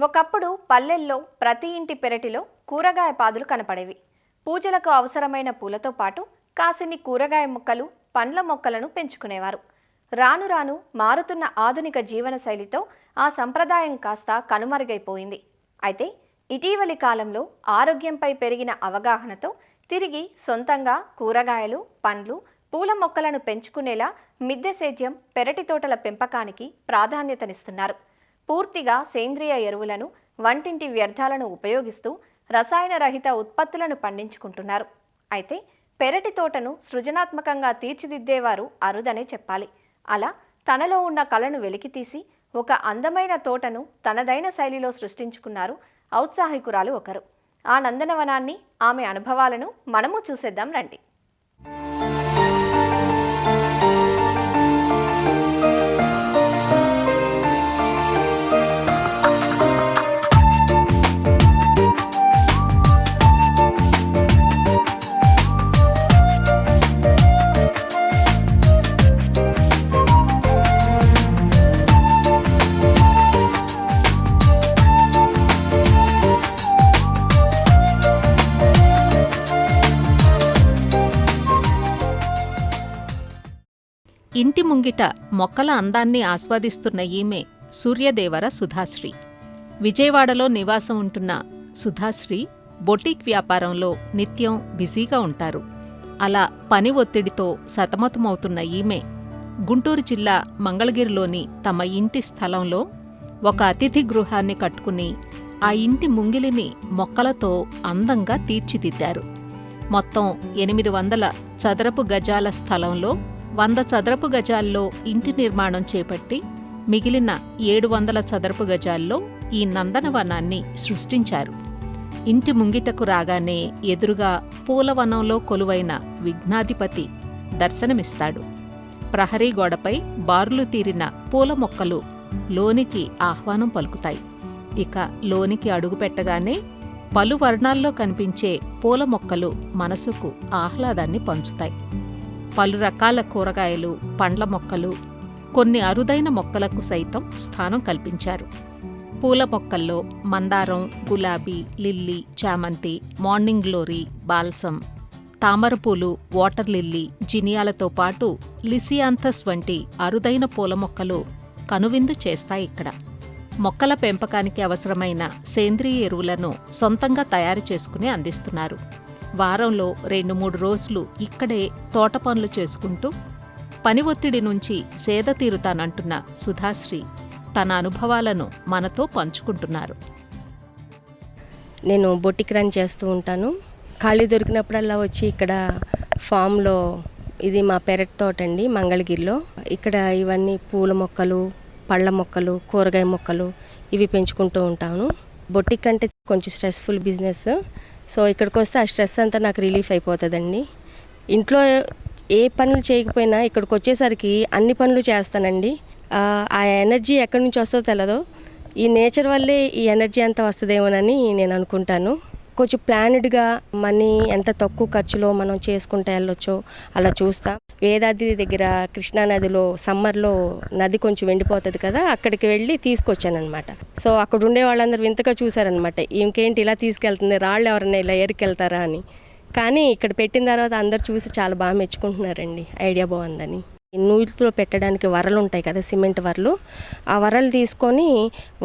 ఒకప్పుడు పల్లెల్లో ప్రతి ఇంటి పెరటిలో కూరగాయ పాదులు కనపడేవి. పూజలకు అవసరమైన పూలతో పాటు కాసిన్ని కూరగాయ మొక్కలు, పండ్ల మొక్కలను పెంచుకునేవారు. రాను రాను మారుతున్న ఆధునిక జీవన శైలితో ఆ సంప్రదాయం కాస్త కనుమరుగైపోయింది. అయితే ఇటీవలి కాలంలో ఆరోగ్యంపై పెరిగిన అవగాహనతో తిరిగి సొంతంగా కూరగాయలు, పండ్లు, పూల మొక్కలను పెంచుకునేలా మిద్దె సేద్యం, పెరటి తోటల పెంపకానికి ప్రాధాన్యతనిస్తున్నారు. పూర్తిగా సేంద్రియ ఎరువులను, వంటింటి వ్యర్థాలను ఉపయోగిస్తూ రసాయన రహిత ఉత్పత్తులను పండించుకుంటున్నారు. అయితే పెరటి తోటను సృజనాత్మకంగా తీర్చిదిద్దేవారు అరుదనే చెప్పాలి. అలా తనలో ఉన్న కళను వెలికితీసి ఒక అందమైన తోటను తనదైన శైలిలో సృష్టించుకున్నారు ఔత్సాహికురాలు ఒకరు. ఆ నందనవనాన్ని, ఆమె అనుభవాలను మనము చూసేద్దాం రండి. ఇంటి ముంగిట మొక్కల అందాన్ని ఆస్వాదిస్తున్న ఈమె సూర్యదేవర సుధాశ్రీ. విజయవాడలో నివాసం ఉంటున్న సుధాశ్రీ బొటిక్ వ్యాపారంలో నిత్యం బిజీగా ఉంటారు. అలా పని ఒత్తిడితో సతమతమవుతున్న ఈమె గుంటూరు జిల్లా మంగళగిరిలోని తమ ఇంటి స్థలంలో ఒక అతిథి గృహాన్ని కట్టుకుని ఆ ఇంటి ముంగిలిని మొక్కలతో అందంగా తీర్చిదిద్దారు. మొత్తం 800 చదరపు గజాల స్థలంలో 100 చదరపు గజాల్లో ఇంటి నిర్మాణం చేపట్టి మిగిలిన 700 చదరపు గజాల్లో ఈ నందనవనాన్ని సృష్టించారు. ఇంటి ముంగిటకు రాగానే ఎదురుగా పూలవనంలో కొలువైన విఘ్నాధిపతి దర్శనమిస్తాడు. ప్రహరీ గోడపై బారులు తీరిన పూల మొక్కలు లోనికి ఆహ్వానం పలుకుతాయి. ఇక లోనికి అడుగుపెట్టగానే పలు వర్ణాల్లో కనిపించే పూల మొక్కలు మనసుకు ఆహ్లాదాన్ని పంచుతాయి. పలు రకాల కూరగాయలు, పండ్ల మొక్కలు, కొన్ని అరుదైన మొక్కలకు సైతం స్థానం కల్పించారు. పూల మొక్కల్లో మందారం, గులాబీ, లిల్లీ, చామంతి, మార్నింగ్ గ్లోరీ, బాల్సం, తామరపూలు, వాటర్ లిల్లీ, జినియాలతో పాటు లిసియాంథస్ వంటి అరుదైన పూల మొక్కలు కనువిందు చేస్తాయి. ఇక్కడ మొక్కల పెంపకానికి అవసరమైన సేంద్రియ ఎరువులను సొంతంగా తయారు చేసుకుని అందిస్తున్నారు. వారంలో 2-3 రోజులు ఇక్కడే తోట పనులు చేసుకుంటూ పని ఒత్తిడి నుంచి సేద తీరుతానంటున్న సుధాశ్రీ తన అనుభవాలను మనతో పంచుకుంటున్నారు. నేను బొటిక్ రన్ చేస్తూ ఉంటాను. ఖాళీ దొరికినప్పుడల్లా వచ్చి ఇక్కడ ఫామ్లో, ఇది మా పెరటి తోట అండి మంగళగిరిలో, ఇక్కడ ఇవన్నీ పూల మొక్కలు, పళ్ళ మొక్కలు, కూరగాయ మొక్కలు ఇవి పెంచుకుంటూ ఉంటాను. బొటిక్ అంటే కొంచెం స్ట్రెస్ఫుల్ బిజినెస్. సో ఇక్కడికి వస్తే ఆ స్ట్రెస్ అంతా నాకు రిలీఫ్ అయిపోతుందండి. ఇంట్లో ఏ పనులు చేయకపోయినా ఇక్కడికి వచ్చేసరికి అన్ని పనులు చేస్తానండి. ఆ ఎనర్జీ ఎక్కడి నుంచి వస్తుందో తెలదో, ఈ నేచర్ వల్లే ఈ ఎనర్జీ అంతా వస్తుందేమోనని నేను అనుకుంటాను. కొంచెం ప్లాన్డ్గా మనీ ఎంత తక్కువ ఖర్చులో మనం చేసుకుంటే వెళ్ళొచ్చో అలా చూస్తా. వేదాద్రి దగ్గర కృష్ణానదిలో సమ్మర్లో నది కొంచెం ఎండిపోతుంది కదా, అక్కడికి వెళ్ళి తీసుకొచ్చానమాట. సో అక్కడ ఉండే వాళ్ళందరూ వింతగా చూసారనమాట, ఇంకేంటి ఇలా తీసుకెళ్తుంది, రాళ్ళు ఎవరన్నా ఇలా ఏరికెళ్తారా అని. కానీ ఇక్కడ పెట్టిన తర్వాత అందరు చూసి చాలా బాగా మెచ్చుకుంటున్నారండి, ఐడియా బాగుందని. నూలుతో పెట్టడానికి వరలు ఉంటాయి కదా, సిమెంట్ వరలు, ఆ వరలు తీసుకొని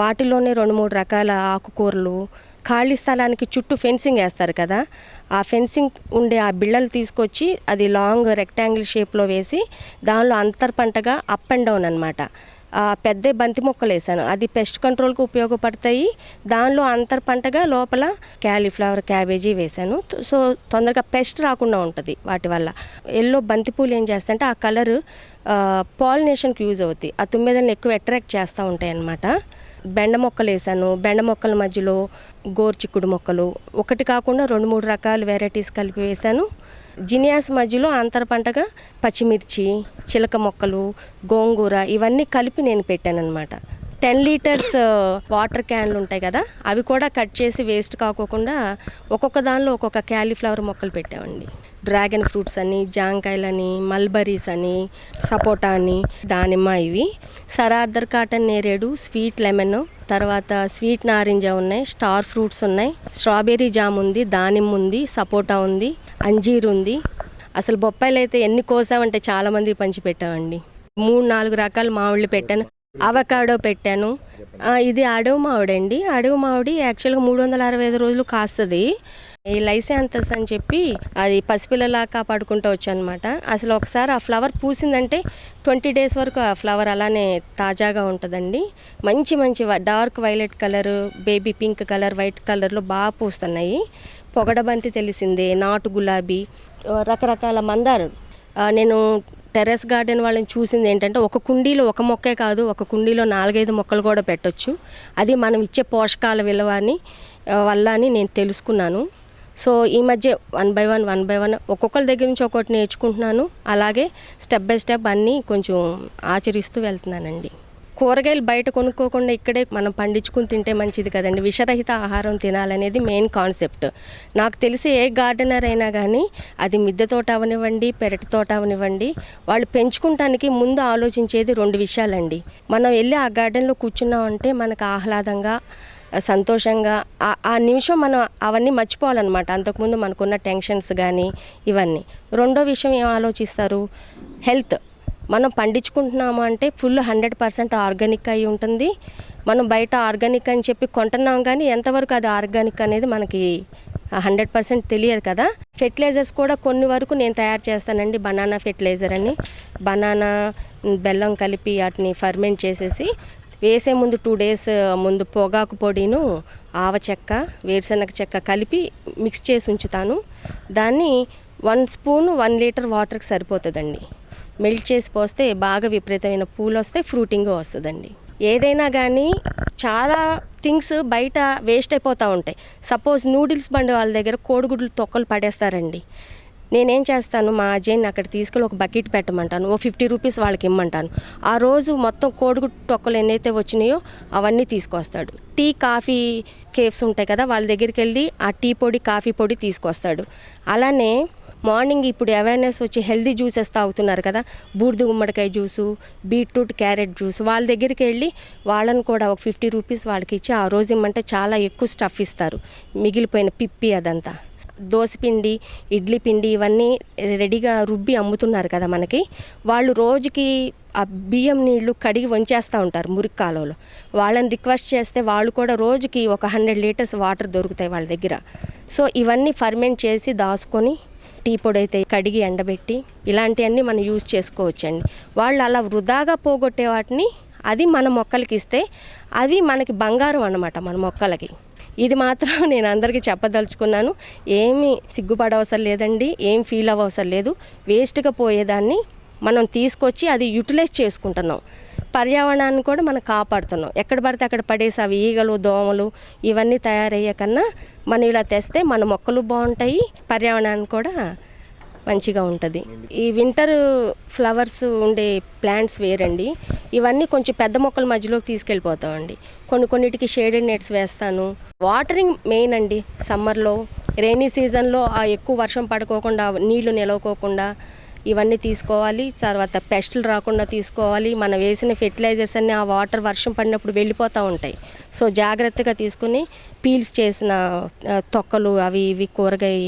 వాటిలోనే 2-3 రకాల ఆకుకూరలు, ఖాళీ స్థలానికి చుట్టూ ఫెన్సింగ్ వేస్తారు కదా, ఆ ఫెన్సింగ్ ఉండే ఆ బిళ్ళలు తీసుకొచ్చి అది లాంగ్ రెక్టాంగిల్ షేప్లో వేసి దానిలో అంతర్ పంటగా అప్ అండ్ డౌన్ అనమాట పెద్ద బంతి మొక్కలు వేసాను. అది పెస్ట్ కంట్రోల్కి ఉపయోగపడతాయి. దానిలో అంతర్ పంటగా లోపల క్యాలీఫ్లవర్, క్యాబేజీ వేసాను. సో తొందరగా పెస్ట్ రాకుండా ఉంటుంది వాటి వల్ల. ఎల్లో బంతిపూలు ఏం చేస్తాయంటే ఆ కలర్ పాలినేషన్కి యూజ్ అవుతాయి, ఆ తుమ్మెదల్ని ఎక్కువ అట్రాక్ట్ చేస్తూ ఉంటాయి అన్నమాట. బెండ మొక్కలు వేసాను. బెండ మొక్కల మధ్యలో గోరుచిక్కుడు మొక్కలు, ఒకటి కాకుండా 2-3 రకాల వెరైటీస్ కలిపి వేసాను. జినియాస్ మధ్యలో అంతర పంటగా పచ్చిమిర్చి, చిలక మొక్కలు, గోంగూర ఇవన్నీ కలిపి నేను పెట్టానన్నమాట. 10 లీటర్స్ వాటర్ క్యాన్లు ఉంటాయి కదా, అవి కూడా కట్ చేసి వేస్ట్ కాకోకుండా ఒక్కొక్క దానిలో ఒక్కొక్క క్యాలీఫ్లవర్ మొక్కలు పెట్టామండి. డ్రాగన్ ఫ్రూట్స్ అని, జాంకాయలని, మల్బరీస్ అని, సపోటా అని, దానిమ్మ, ఇవి సరార్దర్ కాటన్ నేరేడు, స్వీట్ లెమన్, తర్వాత స్వీట్ నారింజ ఉన్నాయి, స్టార్ ఫ్రూట్స్ ఉన్నాయి, స్ట్రాబెర్రీ జామ్ ఉంది, దానిమ్మ ఉంది, సపోటా ఉంది, అంజీర్ ఉంది. అసలు బొప్పాయిలు అయితే ఎన్ని కోసామంటే చాలామంది పంచిపెట్టామండి. 3-4 రకాల మామిళ్ళు పెట్టాను, అవకాడో పెట్టాను. ఇది అడవి మామిడి అండి. అడవి మామిడి యాక్చువల్గా 365 రోజులు కాస్తుంది. ఈ లైసాంథస్ అని చెప్పి అది పసిపిల్లలా కాపాడుకుంటూ వచ్చానమాట. అసలు ఒకసారి ఆ ఫ్లవర్ పూసిందంటే 20 డేస్ వరకు ఆ ఫ్లవర్ అలానే తాజాగా ఉంటుందండి. మంచి మంచి dark violet colour, baby pink colour, white కలర్లో బాగా పూస్తున్నాయి. పొగడబంతి తెలిసిందే, నాటు గులాబీ, రకరకాల మందారు. నేను టెర్రస్ గార్డెన్ వాళ్ళని చూసింది ఏంటంటే ఒక కుండీలో ఒక మొక్కే కాదు, ఒక కుండీలో 4-5 మొక్కలు కూడా పెట్టొచ్చు. అది మనం ఇచ్చే పోషకాల విలువని వల్ల అని నేను తెలుసుకున్నాను. సో ఈ మధ్య 1 by 1 ఒక్కొక్కరి దగ్గర నుంచి ఒక్కొక్కటి నేర్చుకుంటున్నాను. అలాగే స్టెప్ బై స్టెప్ అన్నీ కొంచెం ఆచరిస్తూ వెళ్తున్నానండి. కూరగాయలు బయట కొనుక్కోకుండా ఇక్కడే మనం పండించుకుని తింటే మంచిది కదండి. విషరహిత ఆహారం తినాలనేది మెయిన్ కాన్సెప్ట్. నాకు తెలిసి ఏ గార్డెనర్ అయినా కానీ అది మిద్దె తోట అవనివ్వండి, పెరటి తోట అవనివ్వండి, వాళ్ళు పెంచుకుంటానికి ముందు ఆలోచించేది 2 విషయాలండి. మనం వెళ్ళి ఆ గార్డెన్లో కూర్చున్నామంటే మనకు ఆహ్లాదంగా, సంతోషంగా ఆ నిమిషం మనం అవన్నీ మర్చిపోవాలన్నమాట. అంతకుముందు మనకున్న టెన్షన్స్ కానీ ఇవన్నీ. రెండో విషయం ఏం ఆలోచిస్తారు? హెల్త్. మనం పండించుకుంటున్నాము అంటే ఫుల్ 100% ఆర్గానిక్ అయి ఉంటుంది. మనం బయట ఆర్గానిక్ అని చెప్పి కొంటున్నాం కానీ ఎంతవరకు అది ఆర్గానిక్ అనేది మనకి 100% తెలియదు కదా. ఫెర్టిలైజర్స్ కూడా కొన్ని వరకు నేను తయారు చేస్తానండి. బనానా ఫెర్టిలైజర్ అని, బనానా బెల్లం కలిపి వాటిని ఫర్మెంట్ చేసేసి వేసే ముందు 2 days ముందు పొగాకు పొడిను, ఆవ చెక్క, వేరుశనగ చెక్క కలిపి మిక్స్ చేసి ఉంచుతాను. దాన్ని 1 స్పూన్ 1 లీటర్ వాటర్కి సరిపోతుందండి. మెల్ట్ చేసి పోస్తే బాగా విపరీతమైన పూలు వస్తాయి, ఫ్రూటింగ్ వస్తుందండి. ఏదైనా కానీ చాలా థింగ్స్ బయట వేస్ట్ అయిపోతూ ఉంటాయి. సపోజ్ నూడిల్స్ బండి వాళ్ళ దగ్గర కోడిగుడ్లు తొక్కలు పడేస్తారండి. నేనేం చేస్తాను, మా అజయ్ని అక్కడ తీసుకెళ్ళి ఒక బకెట్ పెట్టమంటాను, ఓ 50 రూపీస్ వాళ్ళకి ఇమ్మంటాను. ఆ రోజు మొత్తం కోడిగుడ్డు తొక్కలు ఎన్నైతే వచ్చినాయో అవన్నీ తీసుకొస్తాడు. టీ, కాఫీ కేఫ్స్ ఉంటాయి కదా, వాళ్ళ దగ్గరికి వెళ్ళి ఆ టీ పొడి, కాఫీ పొడి తీసుకొస్తాడు. అలానే మార్నింగ్ ఇప్పుడు అవేర్నెస్ వచ్చి హెల్దీ జ్యూసెస్ తాగుతున్నారు కదా, బూడిద గుమ్మడికాయ జ్యూసు, బీట్రూట్, క్యారెట్ జ్యూస్, వాళ్ళ దగ్గరికి వెళ్ళి వాళ్ళని కూడా ఒక 50 రూపీస్ వాళ్ళకి ఇచ్చి ఆ రోజు ఇమ్మంటే చాలా ఎక్కువ స్టఫ్ ఇస్తారు. మిగిలిపోయిన పిప్పి అదంతా, దోసపిండి, ఇడ్లీ పిండి ఇవన్నీ రెడీగా రుబ్బి అమ్ముతున్నారు కదా మనకి. వాళ్ళు రోజుకి ఆ బియ్యం నీళ్లు కడిగి వంచేస్తూ ఉంటారు మురికి కాలువలో. వాళ్ళని రిక్వెస్ట్ చేస్తే వాళ్ళు కూడా రోజుకి ఒక 100 లీటర్స్ వాటర్ దొరుకుతాయి వాళ్ళ దగ్గర. సో ఇవన్నీ ఫర్మెంట్ చేసి దాచుకొని టీ పొడి అయితే కడిగి ఎండబెట్టి ఇలాంటివన్నీ మనం యూజ్ చేసుకోవచ్చండి. వాళ్ళు అలా వృధాగా పోగొట్టే వాటిని అది మన మొక్కలకి ఇస్తే అవి మనకి బంగారం అన్నమాట మన మొక్కలకి. ఇది మాత్రం నేను అందరికీ చెప్పదలుచుకున్నాను. ఏమీ సిగ్గుపడవసరం లేదండి, ఏం ఫీల్ అవ్వవసరం లేదు. వేస్ట్గా పోయేదాన్ని మనం తీసుకొచ్చి అది యూటిలైజ్ చేసుకుంటున్నాం. పర్యావరణాన్ని కూడా మనం కాపాడుతున్నాం. ఎక్కడ పడితే అక్కడ పడేసి అవి ఈగలు, దోమలు ఇవన్నీ తయారయ్యే కన్నా మనం ఇలా తెస్తే మన మొక్కలు బాగుంటాయి, పర్యావరణాన్ని కూడా మంచిగా ఉంటుంది. ఈ వింటర్ ఫ్లవర్స్ ఉండే ప్లాంట్స్ వేరండి. ఇవన్నీ కొంచెం పెద్ద మొక్కల మధ్యలోకి తీసుకెళ్ళిపోతామండి. కొన్నిటికి షేడెడ్ నెట్స్ వేస్తాను. వాటరింగ్ మెయిన్ అండి. సమ్మర్లో, రైనీ సీజన్లో ఎక్కువ వర్షం పడుకోకుండా, నీళ్లు నిలవకోకుండా ఇవన్నీ తీసుకోవాలి. తర్వాత పెస్టులు రాకుండా తీసుకోవాలి. మనం వేసిన ఫెర్టిలైజర్స్ అన్నీ ఆ వాటర్ వర్షం పడినప్పుడు వెళ్ళిపోతూ ఉంటాయి. సో జాగ్రత్తగా తీసుకుని పీల్స్ చేసిన తొక్కలు, అవి ఇవి కూరగాయ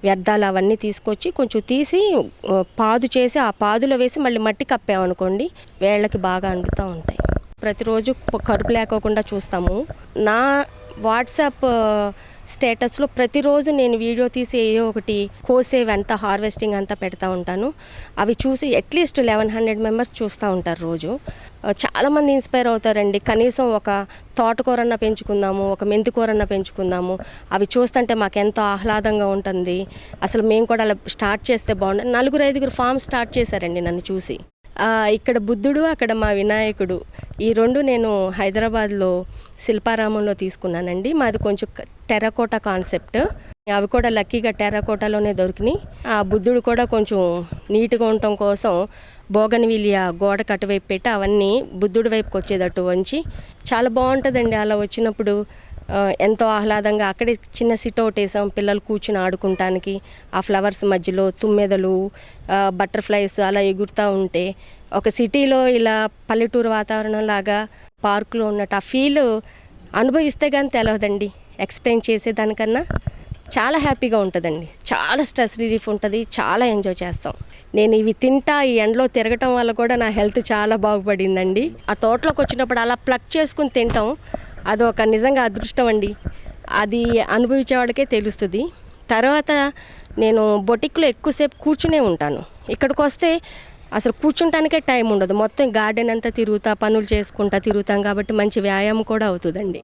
వ్యర్థాలు అవన్నీ తీసుకొచ్చి కొంచెం తీసి పాదు చేసి ఆ పాదులో వేసి మళ్ళీ మట్టి కప్పామనుకోండి, వేళ్ళకి బాగా అంటుతూ ఉంటాయి. ప్రతిరోజు కరుపు లేకోకుండా చూస్తాము. నా వాట్సాప్ స్టేటస్లో ప్రతిరోజు నేను వీడియో తీసి ఏదో ఒకటి కోసేవి అంతా, హార్వెస్టింగ్ అంతా పెడతా ఉంటాను. అవి చూసి అట్లీస్ట్ 1100 మెంబర్స్ చూస్తూ ఉంటారు రోజు. చాలామంది ఇన్స్పైర్ అవుతారండి. కనీసం ఒక తోటకూరన్న పెంచుకుందాము, ఒక మెంతికూరన్న పెంచుకుందాము, అవి చూస్తుంటే మాకు ఎంతో ఆహ్లాదంగా ఉంటుంది. అసలు మేము కూడా అలా స్టార్ట్ చేస్తే బాగుంటుంది. 4-5 ఫామ్ స్టార్ట్ చేశారండి నన్ను చూసి. ఇక్కడ బుద్ధుడు, అక్కడ మా వినాయకుడు, ఈ 2 నేను హైదరాబాద్లో శిల్పారామంలో తీసుకున్నానండి. మాది కొంచెం టెర్రకోటా కాన్సెప్ట్. అవి కూడా లక్కీగా టెర్రకోటాలోనే దొరికినాయి. ఆ బుద్ధుడు కూడా కొంచెం నీట్గా ఉండటం కోసం బోగన్విలియా గోడకు అటువైపు పెట్టి అవన్నీ బుద్ధుడి వైపుకి వచ్చేటట్టు వంచి చాలా బాగుంటుందండి. అలా వచ్చినప్పుడు ఎంతో ఆహ్లాదంగా అక్కడే చిన్న సిట్అవుట్ వేసాం పిల్లలు కూర్చుని ఆడుకుంటానికి. ఆ ఫ్లవర్స్ మధ్యలో తుమ్మెదలు, బటర్ఫ్లైస్ అలా ఎగురుతూ ఉంటే ఒక సిటీలో ఇలా పల్లెటూరు వాతావరణం లాగా పార్కులో ఉన్నట్టు ఆ ఫీల్ అనుభవిస్తే కానీ తెలవదండి. ఎక్స్ప్లెయిన్ చేసేదానికన్నా చాలా హ్యాపీగా ఉంటుందండి. చాలా స్ట్రెస్ రిలీఫ్ ఉంటుంది. చాలా ఎంజాయ్ చేస్తాం. నేను ఇవి తింటా ఈ ఎండలో తిరగటం వల్ల కూడా నా హెల్త్ చాలా బాగుపడిందండి. ఆ తోటలోకి వచ్చినప్పుడు అలా ప్లక్ చేసుకుని తింటాం, అది ఒక నిజంగా అదృష్టం అండి. అది అనుభవించే వాళ్ళకే తెలుస్తుంది. తర్వాత నేను బొటిక్లో ఎక్కువసేపు కూర్చునే ఉంటాను. ఇక్కడికి వస్తే అసలు కూర్చుంటానికే టైం ఉండదు. మొత్తం గార్డెన్ అంతా తిరుగుతా పనులు చేసుకుంటా తిరుగుతాం కాబట్టి మంచి వ్యాయామం కూడా అవుతుందండి.